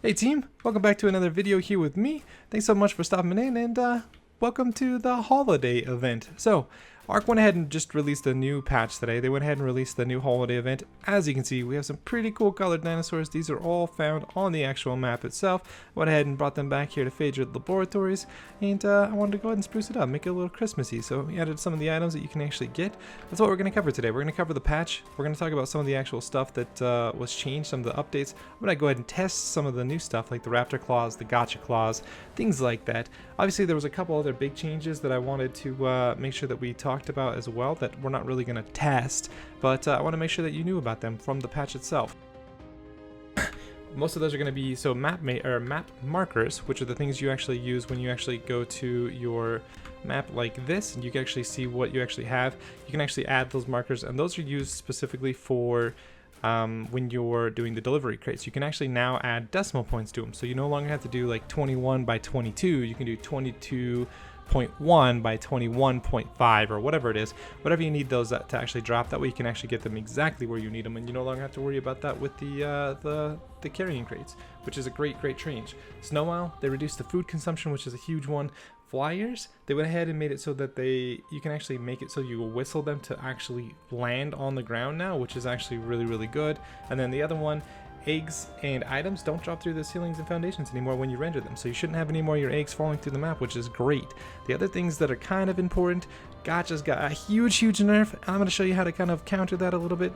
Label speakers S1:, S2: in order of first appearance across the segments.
S1: Hey team, welcome back to another video here with me. Thanks so much for stopping in and welcome to the holiday event. So, Ark went ahead and just released a new patch today. They went ahead and released the new holiday event. As you can see, we have some pretty cool colored dinosaurs. These are all found on the actual map itself. I went ahead and brought them back here to Phaedra Laboratories, and I wanted to go ahead and spruce it up, make it a little Christmassy. So we added some of the items that you can actually get. That's what we're going to cover today. We're going to cover the patch. We're going to talk about some of the actual stuff that was changed, some of the updates. I'm going to go ahead and test some of the new stuff like the Raptor Claws, the Gotcha Claws, things like that. Obviously, there was a couple other big changes that I wanted to make sure that we talked about as well that we're not really going to test, but I want to make sure that you knew about them from the patch itself. Most of those are going to be map markers, which are the things you actually use when you actually go to your map like this, and you can actually see what you actually have. You can actually add those markers, and those are used specifically for when you're doing the delivery crates. You can actually now add decimal points to them, so you no longer have to do like 21 by 22. You can do 22.1 by 21.5 or whatever it is, whatever you need those to actually drop. That way you can actually get them exactly where you need them, and you no longer have to worry about that with the carrying crates, which is a great change. Snow Owl, they reduced the food consumption, which is a huge one. Flyers, they went ahead and made it so that you can actually make it so you will whistle them to actually land on the ground now, which is actually really good. And then the other one, eggs and items don't drop through the ceilings and foundations anymore when you render them, so you shouldn't have any more of your eggs falling through the map, which is great. The other things that are kind of important, Gotcha's got a huge nerf. I'm going to show you how to kind of counter that a little bit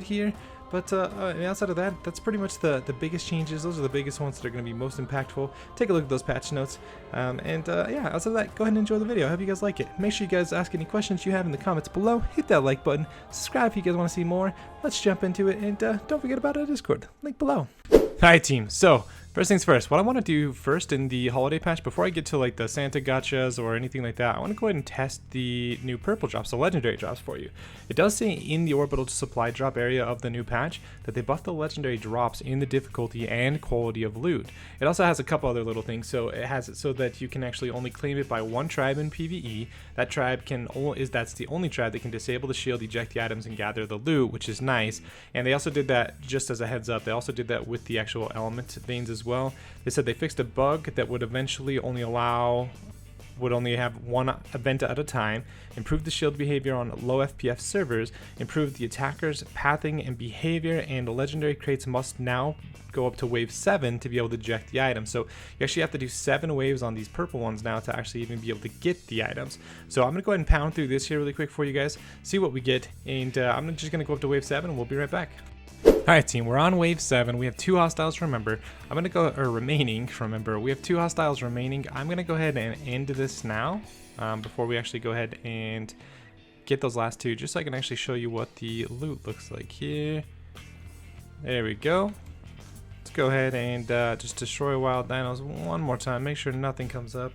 S1: here. But outside of that, that's pretty much the biggest changes. Those are the biggest ones that are going to be most impactful. Take a look at those patch notes. Yeah, outside of that, go ahead and enjoy the video. I hope you guys like it. Make sure you guys ask any questions you have in the comments below. Hit that like button. Subscribe if you guys want to see more. Let's jump into it. And don't forget about our Discord. Link below. Hi team. So, first things first, what I want to do first in the holiday patch, before I get to like the Santa gotchas or anything like that, I want to go ahead and test the new purple drops, the legendary drops for you. It does say in the orbital supply drop area of the new patch that they buffed the legendary drops in the difficulty and quality of loot. It also has a couple other little things. So it has it so that you can actually only claim it by one tribe in PvE. That tribe that's the only tribe that can disable the shield, eject the items, and gather the loot, which is nice. And they also did that, just as a heads up, they also did that with the actual element veins as well. They said they fixed a bug that would eventually only have one event at a time, improved the shield behavior on low FPS servers, improved the attacker's pathing and behavior, and the legendary crates must now go up to wave 7 to be able to eject the item. So you actually have to do 7 waves on these purple ones now to actually even be able to get the items. So I'm going to go ahead and pound through this here really quick for you guys, see what we get, and I'm just going to go up to wave 7 and we'll be right back. Alright team, we're on wave 7. We have 2 hostiles, remember. Remember, we have 2 hostiles remaining. I'm going to go ahead and end this now, before we actually go ahead and get those last 2, just so I can actually show you what the loot looks like here. There we go. Let's go ahead and just destroy wild dinos one more time. Make sure nothing comes up.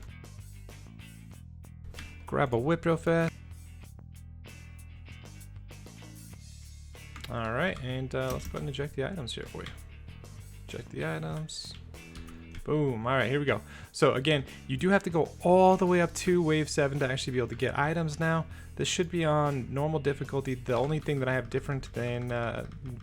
S1: Grab a whip real fast. Alright, and let's go ahead and eject the items here for you. Eject the items. Boom. Alright, here we go. So again, you do have to go all the way up to wave 7 to actually be able to get items now. This should be on normal difficulty. The only thing that I have different than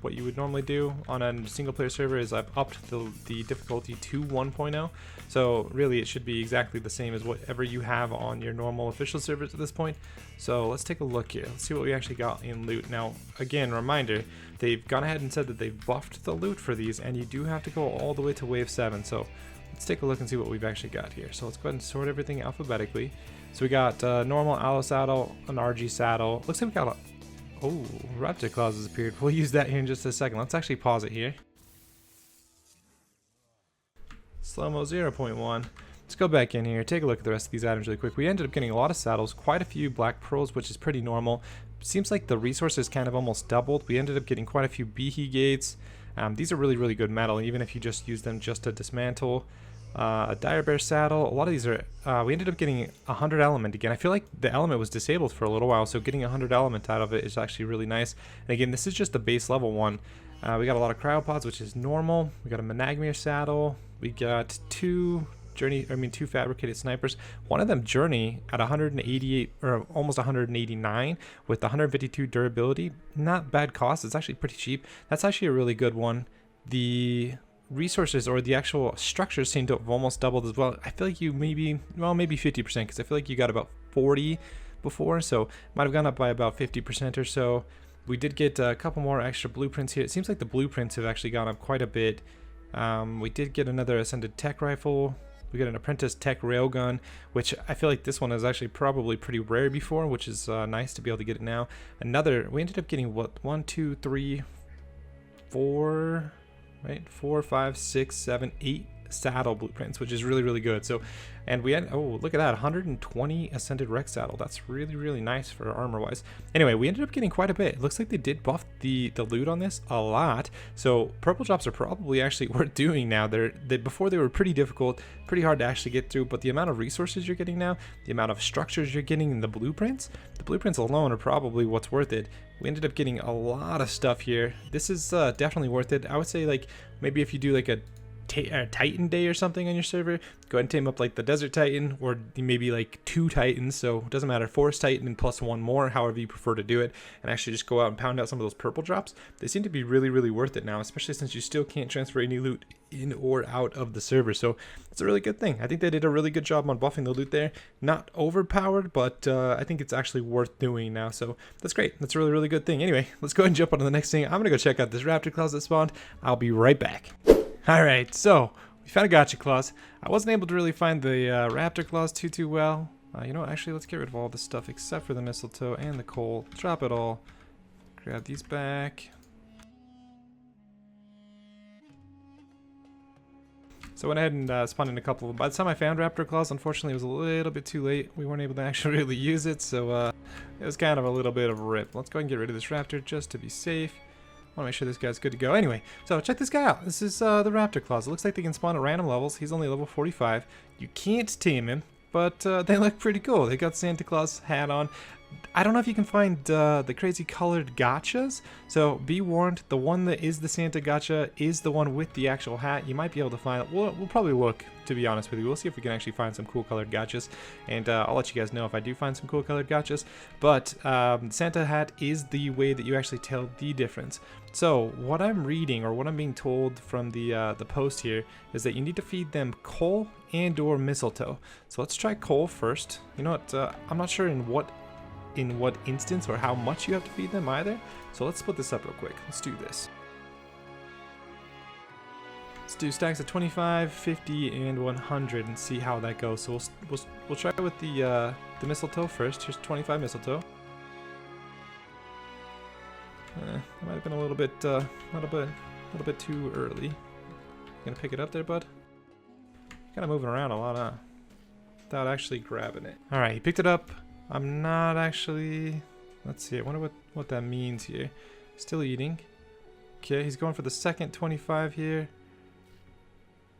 S1: what you would normally do on a single player server is I've upped the difficulty to 1.0. So really it should be exactly the same as whatever you have on your normal official servers at this point. So let's take a look here. Let's see what we actually got in loot. Now again, reminder, they've gone ahead and said that they've buffed the loot for these, and you do have to go all the way to wave 7. So let's take a look and see what we've actually got here. So let's go ahead and sort everything alphabetically. So we got normal Aloe saddle, an RG saddle. Looks like we got Raptor Claws has appeared. We'll use that here in just a second. Let's actually pause it here. Slow-mo 0.1. Let's go back in here, take a look at the rest of these items really quick. We ended up getting a lot of saddles, quite a few black pearls, which is pretty normal. Seems like the resources kind of almost doubled. We ended up getting quite a few Behe gates. These are really good metal, even if you just use them just to dismantle. A Dire Bear saddle. A lot of these are, we ended up getting 100 element again. I feel like the element was disabled for a little while, so getting 100 element out of it is actually really nice. And again, this is just the base level one. We got a lot of cryopods, which is normal. We got a Menagmir saddle. We got 2 fabricated snipers. One of them Journey at 188 or almost 189 with 152 durability. Not bad cost. It's actually pretty cheap. That's actually a really good one. The resources or the actual structures seem to have almost doubled as well. I feel like you maybe 50%, because I feel like you got about 40 before, so might have gone up by about 50% or so. We did get a couple more extra blueprints here. It seems like the blueprints have actually gone up quite a bit. We did get another ascended tech rifle. We got an apprentice tech railgun, which I feel like this one is actually probably pretty rare before, which is nice to be able to get it now. We ended up getting what, 1, 2, 3, 4, right? 4, 5, 6, 7, 8 saddle blueprints, which is really, really good. So, and we had, oh, look at that, 120 ascended Rex saddle. That's really, really nice for armor wise. Anyway, we ended up getting quite a bit. It looks like they did buff the loot on this a lot. So purple drops are probably actually worth doing now. Before they were pretty difficult, pretty hard to actually get through, but the amount of resources you're getting now, the amount of structures you're getting in the blueprints alone are probably what's worth it. We ended up getting a lot of stuff here. This is definitely worth it. I would say, like, maybe if you do like a Titan day or something on your server, go ahead and tame up like the Desert Titan, or maybe like 2 Titans, so it doesn't matter, Forest Titan and plus 1 more, however you prefer to do it, and actually just go out and pound out some of those purple drops. They seem to be really, really worth it now, especially since you still can't transfer any loot in or out of the server, so it's a really good thing. I think they did a really good job on buffing the loot there. Not overpowered, but I think it's actually worth doing now, so that's great. That's a really, really good thing. Anyway, let's go ahead and jump on to the next thing. I'm gonna go check out this raptor clause that spawned. I'll be right back. Alright, so we found a gotcha clause. I wasn't able to really find the raptor clause too well. You know what, actually let's get rid of all this stuff except for the mistletoe and the coal. Drop it all. Grab these back. So I went ahead and spawned in a couple. By the time I found raptor clause, unfortunately it was a little bit too late. We weren't able to actually really use it, so it was kind of a little bit of a rip. Let's go ahead and get rid of this raptor just to be safe. I want to make sure this guy's good to go. Anyway, so check this guy out. This is the raptor clause. It looks like they can spawn at random levels. He's only level 45. You can't tame him, but they look pretty cool. They got Santa Claus hat on. I don't know if you can find the crazy colored gotchas, so be warned, the one that is the Santa gotcha is the one with the actual hat. You might be able to find it. We'll probably look, to be honest with you. We'll see if we can actually find some cool colored gotchas, and I'll let you guys know if I do find some cool colored gotchas. But Santa hat is the way that you actually tell the difference. So what I'm reading, or what I'm being told from the post here, is that you need to feed them coal and or mistletoe. So let's try coal first. You know what, I'm not sure in what instance or how much you have to feed them either. So let's split this up real quick. Let's do this. Let's do stacks of 25, 50, and 100 and see how that goes. So we'll try with the mistletoe first. Here's 25 mistletoe. That might have been a little bit too early. Gonna pick it up there, bud? Kind of moving around a lot, huh? Without actually grabbing it. All right, he picked it up. I'm not actually. Let's see. I wonder what that means here. Still eating. Okay, he's going for the second 25 here.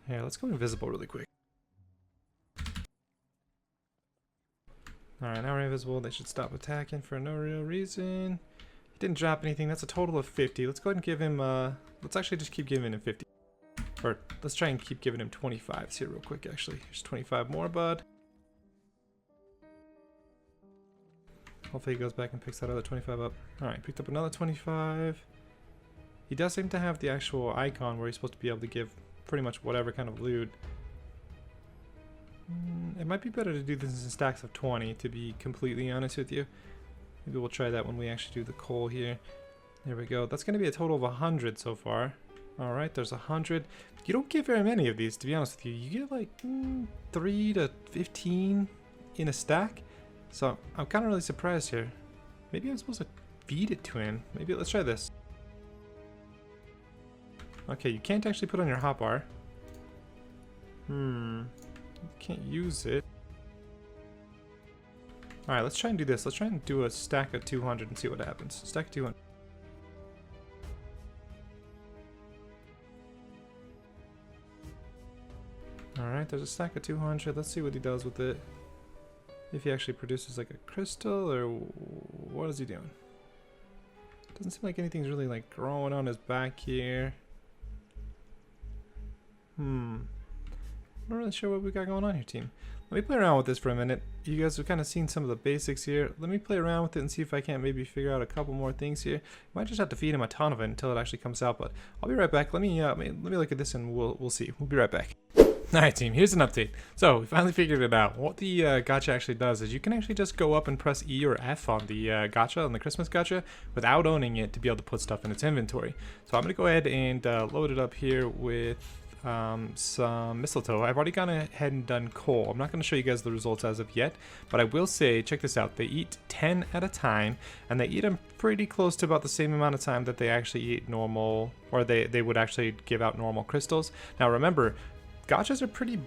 S1: Here, let's go invisible really quick. All right, now we're invisible. They should stop attacking for no real reason. He didn't drop anything. That's a total of 50. Let's go ahead and give him. Let's actually just keep giving him 50. Or let's try and keep giving him 25s here real quick. Actually, here's 25 more, bud. Hopefully he goes back and picks that other 25 up. Alright, picked up another 25. He does seem to have the actual icon where he's supposed to be able to give pretty much whatever kind of loot. It might be better to do this in stacks of 20, to be completely honest with you. Maybe we'll try that when we actually do the coal here. There we go. That's going to be a total of 100 so far. Alright, there's 100. You don't get very many of these, to be honest with you. You get like 3 to 15 in a stack. So I'm kind of really surprised here. Maybe I'm supposed to feed it to him. Maybe let's try this. Okay, you can't actually put on your hotbar. You can't use it. Alright, let's try and do this. Let's try and do a stack of 200 and see what happens. Stack of 200. Alright, there's a stack of 200. Let's see what he does with it. If he actually produces like a crystal, or what is he doing? Doesn't seem like anything's really like growing on his back here. I'm not really sure what we got going on here, team. Let me play around with this for a minute. You guys have kind of seen some of the basics here. Let me play around with it and see if I can't maybe figure out a couple more things here. Might just have to feed him a ton of it until it actually comes out, but I'll be right back. Let me look at this and we'll see. We'll be right back. Alright team, here's an update. So, we finally figured it out. What the gacha actually does is you can actually just go up and press E or F on the gacha, on the Christmas gacha, without owning it to be able to put stuff in its inventory. So I'm going to go ahead and load it up here with some mistletoe. I've already gone ahead and done coal. I'm not going to show you guys the results as of yet, but I will say, check this out. They eat 10 at a time, and they eat them pretty close to about the same amount of time that they actually eat normal, or they would actually give out normal crystals. Now remember, gachas are pretty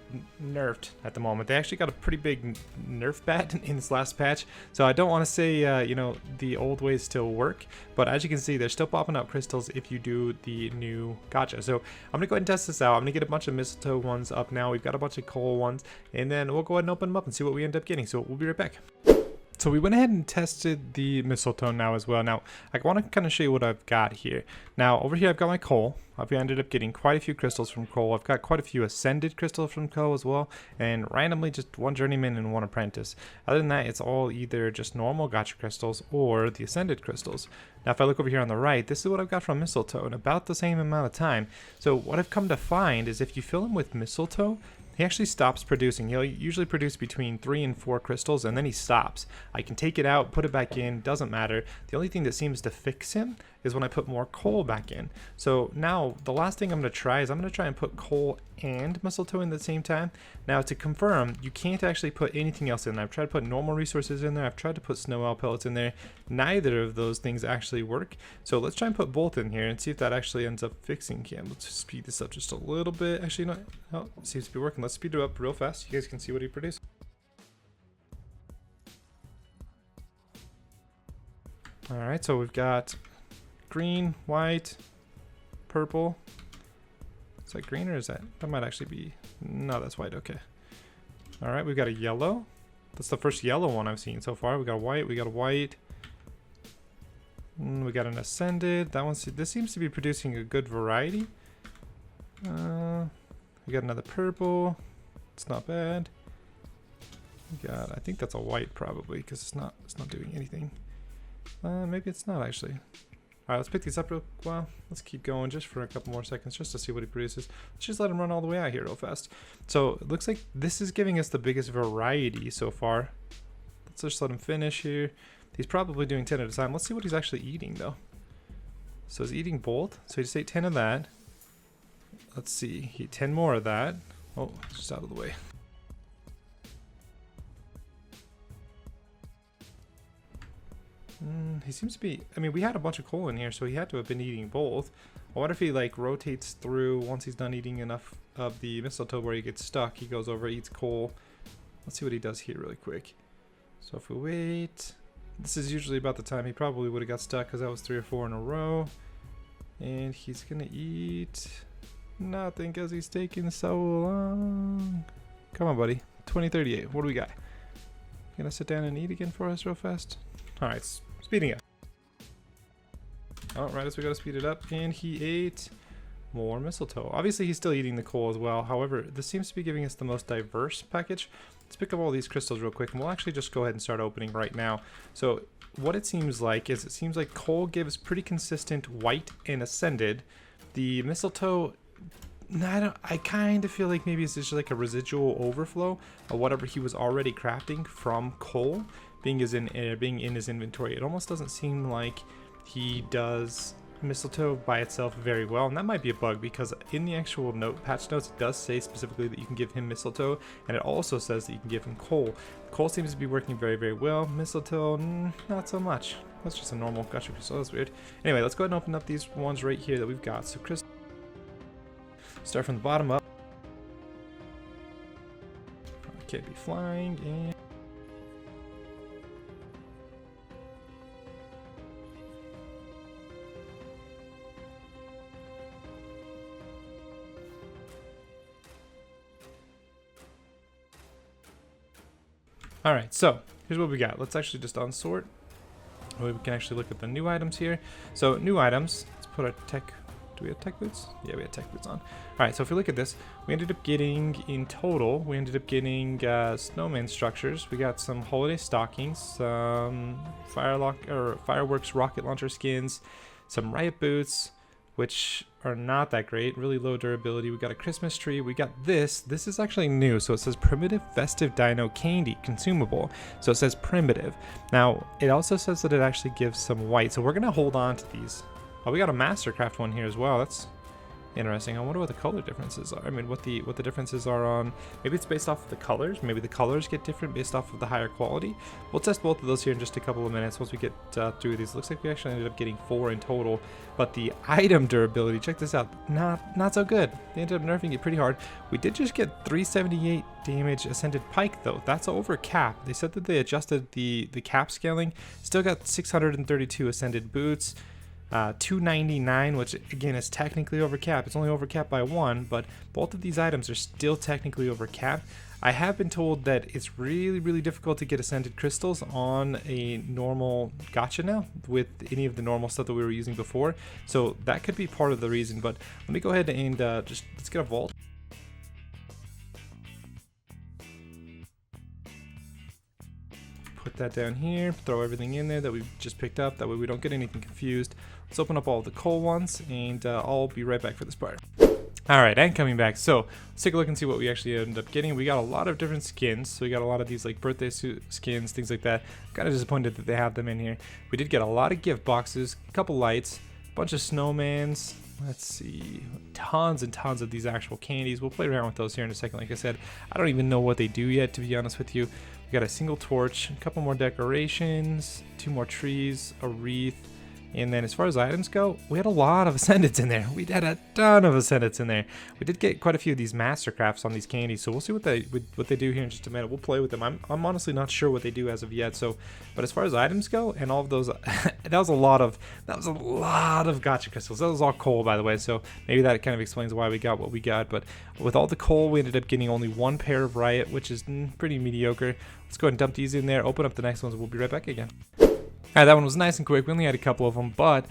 S1: nerfed at the moment. They actually got a pretty big nerf bat in this last patch. So I don't want to say, you know, the old ways still work. But as you can see, they're still popping out crystals if you do the new gacha. So I'm going to go ahead and test this out. I'm going to get a bunch of mistletoe ones up now. We've got a bunch of coal ones. And then we'll go ahead and open them up and see what we end up getting. So we'll be right back. So we went ahead and tested the mistletoe now as well. Now, I want to kind of show you what I've got here. Now, over here I've got my coal. I've ended up getting quite a few crystals from coal. I've got quite a few ascended crystals from coal as well, and randomly just one journeyman and one apprentice. Other than that, it's all either just normal gacha crystals or the ascended crystals. Now, if I look over here on the right, this is what I've got from mistletoe in about the same amount of time. So what I've come to find is if you fill him with mistletoe, he actually stops producing. He'll usually produce between 3 and 4 crystals, and then he stops. I can take it out, put it back in, doesn't matter. The only thing that seems to fix him is when I put more coal back in. So now, the last thing I'm going to try is I'm going to try and put coal and mistletoe in at the same time. Now, to confirm, you can't actually put anything else in there. I've tried to put normal resources in there. I've tried to put snow owl pellets in there. Neither of those things actually work. So let's try and put both in here and see if that actually ends up fixing him. Let's speed this up just a little bit. Actually, no, oh, it seems to be working. Let's speed it up real fast. You guys can see what he produced. All right, so we've got green, white, purple. Is that green or is that might actually be, no, that's white. Okay. All right, we've got a yellow. That's the first yellow one I've seen so far. We got a white, we got a white. We got an ascended. That one, this seems to be producing a good variety. We got another purple. It's not bad. We got, I think that's a white probably because it's not doing anything. Maybe it's not actually. Alright, let's pick these up real well. Let's keep going just for a couple more seconds just to see what he produces. Let's just let him run all the way out here real fast. So it looks like this is giving us the biggest variety so far. Let's just let him finish here. He's probably doing 10 at a time. Let's see what he's actually eating though. So he's eating both. So he just ate 10 of that. Let's see. He ate 10 more of that. Oh, just out of the way. He seems to be, I mean, we had a bunch of coal in here, so he had to have been eating both. I wonder if he like rotates through once he's done eating enough of the mistletoe where he gets stuck. He goes over, eats coal. Let's see what he does here really quick. So if we wait, this is usually about the time he probably would have got stuck because that was 3 or 4 in a row. And he's gonna eat nothing because he's taking so long. Come on, buddy. 2038. What do we got? You gonna sit down and eat again for us real fast? Alright, speeding up. Alright, so we gotta speed it up. And he ate more mistletoe. Obviously, he's still eating the coal as well. However, this seems to be giving us the most diverse package. Let's pick up all these crystals real quick, and we'll actually just go ahead and start opening right now. So, what it seems like is it seems like coal gives pretty consistent white and ascended. The mistletoe, I kind of feel like maybe it's just like a residual overflow of whatever he was already crafting from coal being in his inventory. It almost doesn't seem like he does mistletoe by itself very well, and that might be a bug because in the actual patch notes it does say specifically that you can give him mistletoe, and it also says that you can give him coal. Coal seems to be working very, very well. Mistletoe, not so much. That's just a normal gacha crystal. That's weird. Anyway, let's go ahead and open up these ones right here that we've got. So crystal, start from the bottom up. Can't be flying, and alright, so here's what we got. Let's actually just unsort. We can actually look at the new items here. So new items, let's put our tech Do we have tech boots? Yeah, we had tech boots on. All right, so if we look at this, we ended up getting, in total, we ended up getting snowman structures. We got some holiday stockings, some fireworks rocket launcher skins, some riot boots, which are not that great, really low durability. We got a Christmas tree. We got this. This is actually new. So it says Primitive Festive Dino Candy Consumable. So it says primitive. Now, it also says that it actually gives some white. So we're going to hold on to these. Oh, we got a Mastercraft one here as well. That's interesting. I wonder what the color differences are. I mean, what the differences are on. Maybe it's based off of the colors. Maybe the colors get different based off of the higher quality. We'll test both of those here in just a couple of minutes once we get through these. Looks like we actually ended up getting 4 in total. But the item durability, check this out, not so good. They ended up nerfing it pretty hard. We did just get 378 damage Ascended Pike though. That's over cap. They said that they adjusted the cap scaling. Still got 632 Ascended Boots. 299, which again is technically over cap. It's only over cap by 1, but both of these items are still technically over cap. I have been told that it's really difficult to get Ascended Crystals on a normal gacha now with any of the normal stuff that we were using before, so that could be part of the reason. But let me go ahead and let's get a vault. Put that down here, throw everything in there that we just picked up, that way we don't get anything confused. Let's open up all of the coal ones, and I'll be right back for this part. Alright, and coming back, so let's take a look and see what we actually ended up getting. We got a lot of different skins, so we got a lot of these like birthday suit skins, things like that. Kind of disappointed that they have them in here. We did get a lot of gift boxes, a couple lights, a bunch of snowmans. Let's see, tons and tons of these actual candies. We'll play around with those here in a second. Like I said, I don't even know what they do yet, to be honest with you. We got a single torch, a couple more decorations, 2 more trees, a wreath, and then as far as items go, we had a lot of Ascendants in there. We had a ton of Ascendants in there. We did get quite a few of these Mastercrafts on these candies, so we'll see what they do here in just a minute. We'll play with them. I'm honestly not sure what they do as of yet. So, but as far as items go, and all of those, that was a lot of gacha crystals. That was all coal, by the way. So maybe that kind of explains why we got what we got. But with all the coal, we ended up getting only 1 pair of Riot, which is pretty mediocre. Let's go ahead and dump these in there. Open up the next ones, and we'll be right back again. Alright, that one was nice and quick. We only had a couple of them, but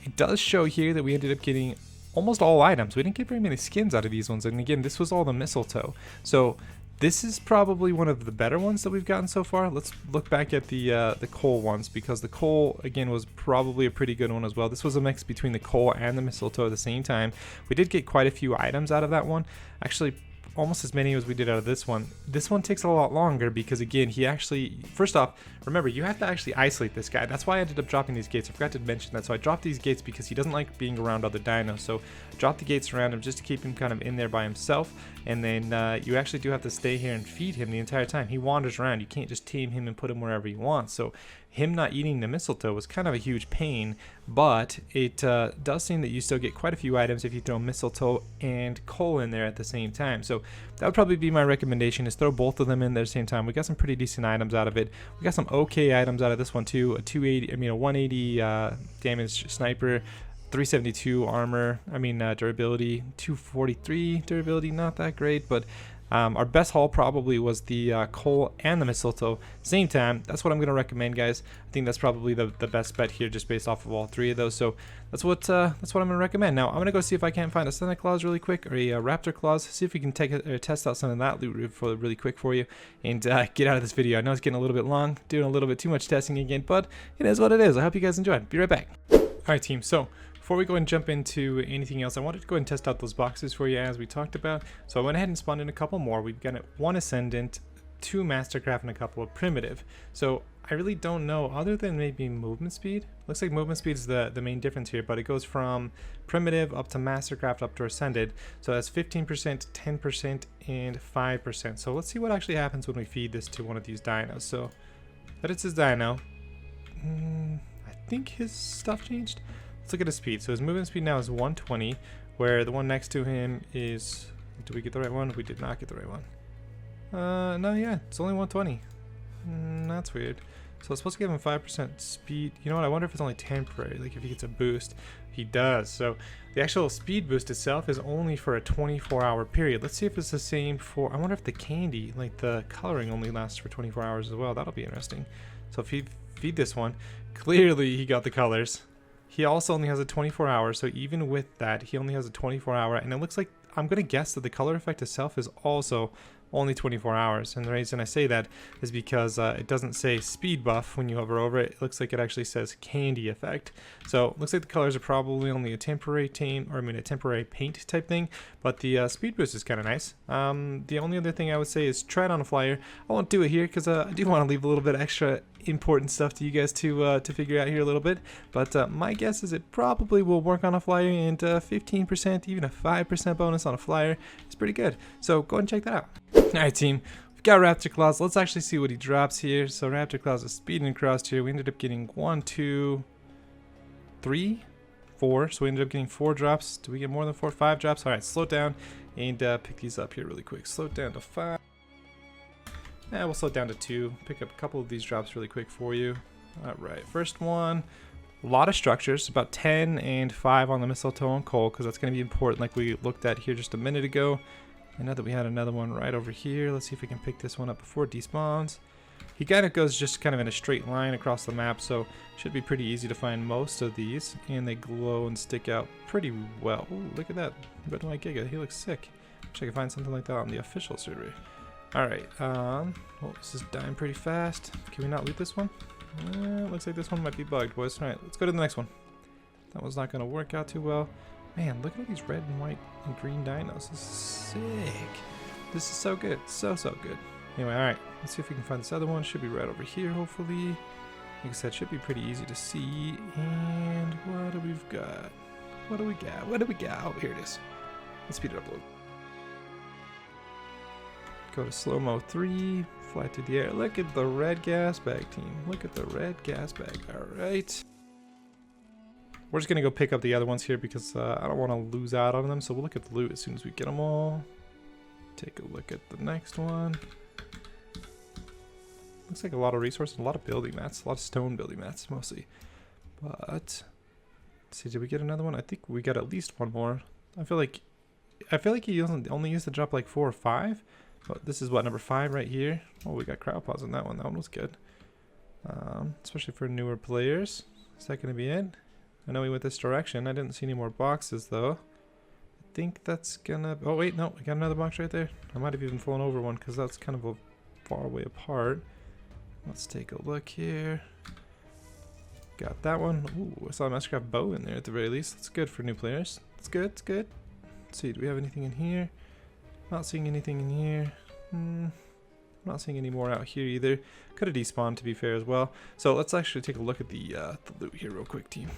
S1: it does show here that we ended up getting almost all items. We didn't get very many skins out of these ones, and again, this was all the mistletoe. So this is probably one of the better ones that we've gotten so far. Let's look back at the coal ones, because the coal, again, was probably a pretty good one as well. This was a mix between the coal and the mistletoe at the same time. We did get quite a few items out of that one. Actually, almost as many as we did out of this one. This one takes a lot longer because, again, he actually, first off, remember, you have to actually isolate this guy. That's why I ended up dropping these gates. I forgot to mention that. So I dropped these gates because he doesn't like being around other dinos. So I dropped the gates around him just to keep him kind of in there by himself. And then you actually do have to stay here and feed him the entire time. He wanders around. You can't just tame him and put him wherever you want. So him not eating the mistletoe was kind of a huge pain, but it does seem that you still get quite a few items if you throw mistletoe and coal in there at the same time. So that would probably be my recommendation, is throw both of them in there at the same time. We got some pretty decent items out of it. We got some okay items out of this one too. A 180 damage sniper, 372 armor, durability, 243 durability, not that great, but our best haul probably was the coal and the mistletoe. Same time, that's what I'm going to recommend, guys. I think that's probably the best bet here, just based off of all 3 of those. So that's what I'm going to recommend. Now I'm going to go see if I can't find a Santa Claus really quick, or a Raptor Claus. See if we can test out some of that loot really quick for you, and get out of this video. I know it's getting a little bit long, doing a little bit too much testing again, but it is what it is. I hope you guys enjoyed. Be right back. All right, team. So before we go and jump into anything else, I wanted to go ahead and test out those boxes for you as we talked about. So I went ahead and spawned in a couple more. We've got 1 Ascendant, 2 Mastercraft, and a couple of Primitive. So I really don't know, other than maybe movement speed. Looks like movement speed is the main difference here, but it goes from Primitive up to Mastercraft up to Ascended. So that's 15%, 10%, and 5%. So let's see what actually happens when we feed this to one of these dinos. So that is his dino. I think his stuff changed. Let's look at his speed. So his movement speed now is 120, where the one next to him is, did we get the right one? We did not get the right one. No, yeah, it's only 120. That's weird. So it's supposed to give him 5% speed. You know what? I wonder if it's only temporary, like if he gets a boost. He does. So the actual speed boost itself is only for a 24-hour period. Let's see if it's the same for, I wonder if the candy, like the coloring, only lasts for 24 hours as well. That'll be interesting. So if he feed this one, clearly he got the colors. he also only has a 24 hour, so even with that, he only has a 24 hour, and it looks like, I'm going to guess that the color effect itself is also only 24 hours. And the reason I say that is because it doesn't say speed buff when you hover over it. It looks like it actually says candy effect. So it looks like the colors are probably only a temporary a temporary paint type thing, but the speed boost is kind of nice. The only other thing I would say is try it on a flyer. I won't do it here because I do want to leave a little bit extra important stuff to you guys to figure out here a little bit, but my guess is it probably will work on a flyer, and 15%, even a 5% bonus on a flyer is pretty good. So go ahead and check that out. Alright team, we've got Raptor Claus. Let's actually see what he drops here. So Raptor Claus is speeding across here. We ended up getting 1, 2, 3, 4. So we ended up getting 4 drops. Do we get more than 4? 5 drops? Alright, slow it down and pick these up here really quick. Slow it down to 5. We'll slow it down to 2. Pick up a couple of these drops really quick for you. Alright, first one. A lot of structures, about 10 and 5 on the mistletoe and coal, because that's going to be important like we looked at here just a minute ago. I know that we had another one right over here. Let's see if we can pick this one up before it despawns. He kind of goes just kind of in a straight line across the map, so should be pretty easy to find most of these. And they glow and stick out pretty well. Ooh, look at that. Red White Giga, he looks sick. Wish I could find something like that on the official server. Alright, well, this is dying pretty fast. Can we not loot this one? Looks like this one might be bugged, boys. Alright, let's go to the next one. That one's not going to work out too well. Man, look at all these red and white and green dinos. This is sick. This is so good. So good. Anyway, alright. Let's see if we can find this other one. Should be right over here, hopefully. Like I said, should be pretty easy to see. And what do we've got? What do we got? What do we got? Oh, here it is. Let's speed it up a little. Go to slow-mo 3. Fly through the air. Look at the red gas bag, team. Look at the red gas bag. Alright. We're just going to go pick up the other ones here because I don't want to lose out on them. So we'll look at the loot as soon as we get them all. Take a look at the next one. Looks like a lot of resources, a lot of building mats, a lot of stone building mats mostly. But, let's see, did we get another one? I think we got at least one more. I feel like he only used to drop like 4 or 5. But this is what, number 5 right here. Oh, we got crowd paws on that one. That one was good. Especially for newer players. Is that going to be it? I know we went this direction. I didn't see any more boxes though. I think that's gonna... Oh wait, no, we got another box right there. I might have even flown over one because that's kind of a far way apart. Let's take a look here. Got that one. Ooh, I saw a Mastercraft bow in there at the very least. That's good for new players. It's good, it's good. Let's see, do we have anything in here? Not seeing anything in here. Not seeing any more out here either. Could have despawned to be fair as well. So let's actually take a look at the loot here real quick, team.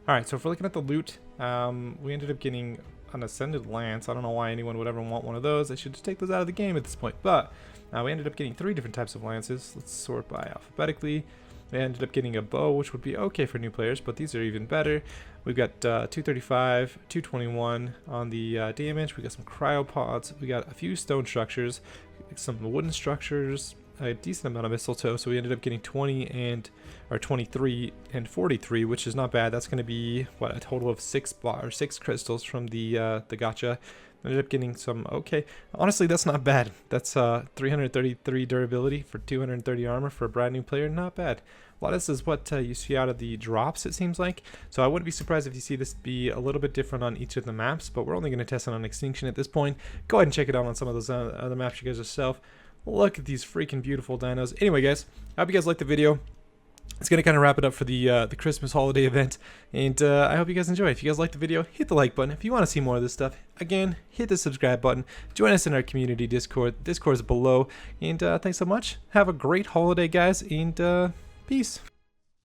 S1: Alright, so if we're looking at the loot, we ended up getting an Ascended Lance. I don't know why anyone would ever want one of those. I should just take those out of the game at this point. But we ended up getting 3 different types of lances. Let's sort by alphabetically. We ended up getting a bow, which would be okay for new players, but these are even better. We've got 235, 221 on the damage. We got some cryopods. We got a few stone structures, some wooden structures, a decent amount of mistletoe. So we ended up getting 23 and 43, which is not bad. That's going to be what, a total of 6 crystals from the gacha. Ended up getting some, okay, honestly that's not bad. That's 333 durability for 230 armor for a brand new player. Not bad. A lot of this is what you see out of the drops, it seems like. So I wouldn't be surprised if you see this be a little bit different on each of the maps, but we're only going to test it on Extinction at this point. Go ahead and check it out on some of those other maps you guys yourself. Look at these freaking beautiful dinos. Anyway guys, I hope you guys liked the video. It's going to kind of wrap it up for the Christmas holiday event, and I hope you guys enjoy. If you guys like the video, hit the like button. If you want to see more of this stuff, again, hit the subscribe button. Join us in our community Discord. Discord is below, and thanks so much. Have a great holiday, guys, and peace.